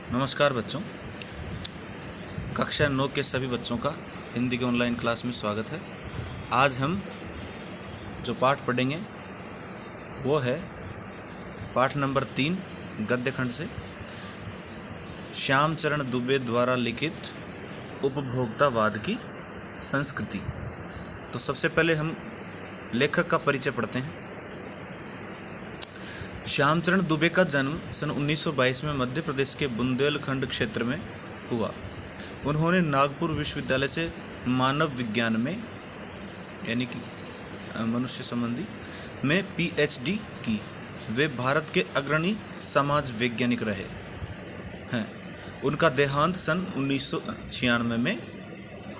नमस्कार बच्चों। कक्षा 9 के सभी बच्चों का हिंदी के ऑनलाइन क्लास में स्वागत है। आज हम जो पाठ पढ़ेंगे वो है पाठ नंबर 3 गद्य खंड से श्यामचरण दुबे द्वारा लिखित उपभोक्तावाद की संस्कृति। तो सबसे पहले हम लेखक का परिचय पढ़ते हैं। श्यामचरण दुबे का जन्म सन 1922 में मध्य प्रदेश के बुंदेलखंड क्षेत्र में हुआ। उन्होंने नागपुर विश्वविद्यालय से मानव विज्ञान में यानी कि मनुष्य संबंधी में पीएचडी की। वे भारत के अग्रणी समाज वैज्ञानिक रहे हैं। उनका देहांत सन 1996 में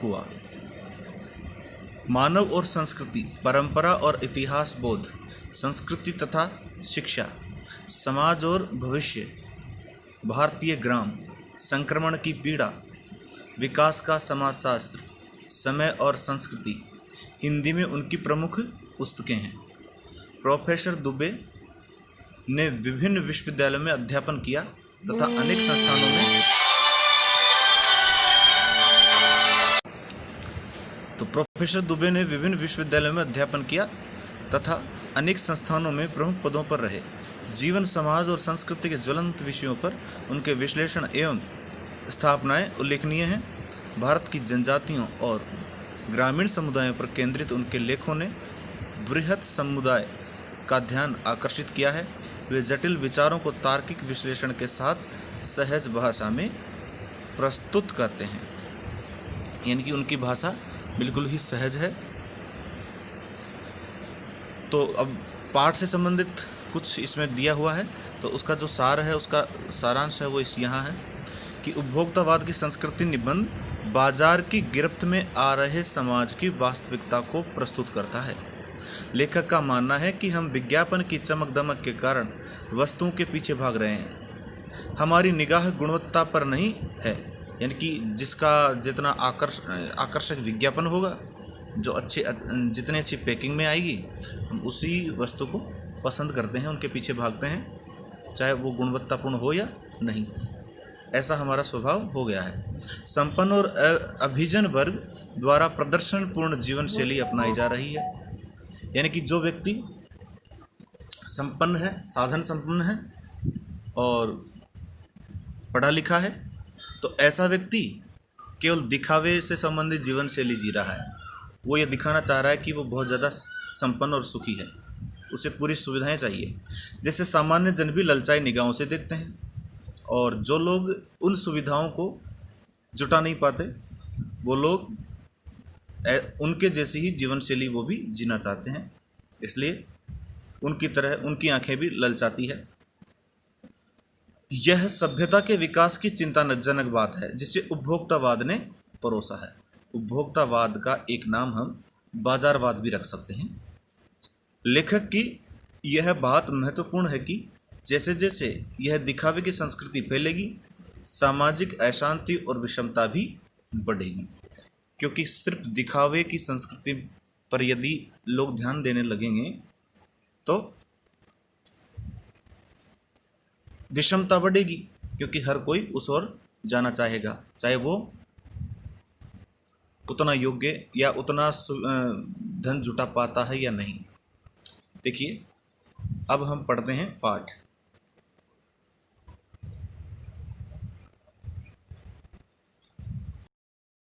हुआ। मानव और संस्कृति, परंपरा और इतिहास बोध, संस्कृति तथा शिक्षा, समाज और भविष्य, भारतीय ग्राम, संक्रमण की पीड़ा, विकास का समाजशास्त्र, समय और संस्कृति हिंदी में उनकी प्रमुख पुस्तकें हैं। प्रोफेसर दुबे ने विभिन्न विश्वविद्यालयों में अध्यापन किया तथा अनेक संस्थानों में प्रमुख पदों पर रहे। जीवन, समाज और संस्कृति के ज्वलंत विषयों पर उनके विश्लेषण एवं स्थापनाएं उल्लेखनीय हैं। भारत की जनजातियों और ग्रामीण समुदायों पर केंद्रित उनके लेखों ने बृहत समुदाय का ध्यान आकर्षित किया है। वे जटिल विचारों को तार्किक विश्लेषण के साथ सहज भाषा में प्रस्तुत करते हैं, यानी कि उनकी भाषा बिल्कुल ही सहज है। तो अब पाठ से संबंधित कुछ इसमें दिया हुआ है, तो उसका जो सार है, उसका सारांश है वो यहाँ है कि उपभोक्तावाद की संस्कृति निबंध बाजार की गिरफ्त में आ रहे समाज की वास्तविकता को प्रस्तुत करता है। लेखक का मानना है कि हम विज्ञापन की चमक दमक के कारण वस्तुओं के पीछे भाग रहे हैं। हमारी निगाह गुणवत्ता पर नहीं है, यानी कि जिसका जितना आकर्षक विज्ञापन होगा, जो जितनी अच्छी पैकिंग में आएगी, हम उसी वस्तु को पसंद करते हैं, उनके पीछे भागते हैं, चाहे वो गुणवत्तापूर्ण हो या नहीं। ऐसा हमारा स्वभाव हो गया है। संपन्न और अभिजन वर्ग द्वारा प्रदर्शनपूर्ण जीवन शैली अपनाई जा रही है, यानी कि जो व्यक्ति संपन्न है, साधन संपन्न है और पढ़ा लिखा है, तो ऐसा व्यक्ति केवल दिखावे से संबंधित जीवन शैली जी रहा है। वो ये दिखाना चाह रहा है कि वो बहुत ज़्यादा संपन्न और सुखी है, उसे पूरी सुविधाएं चाहिए, जैसे सामान्य जन भी ललचाई निगाहों से देखते हैं। और जो लोग उन सुविधाओं को जुटा नहीं पाते, वो लोग उनके जैसी ही जीवन शैली वो भी जीना चाहते हैं, इसलिए उनकी तरह उनकी आंखें भी ललचाती है। यह सभ्यता के विकास की चिंताजनक बात है जिसे उपभोक्तावाद ने परोसा है। उपभोक्तावाद का एक नाम हम बाजारवाद भी रख सकते हैं। लेखक की यह बात महत्वपूर्ण है कि जैसे जैसे यह दिखावे की संस्कृति फैलेगी, सामाजिक अशांति और विषमता भी बढ़ेगी, क्योंकि सिर्फ दिखावे की संस्कृति पर यदि लोग ध्यान देने लगेंगे तो विषमता बढ़ेगी, क्योंकि हर कोई उस ओर जाना चाहेगा, चाहे वो उतना योग्य या उतना धन जुटा पाता है या नहीं। देखिए, अब हम पढ़ते हैं पाठ।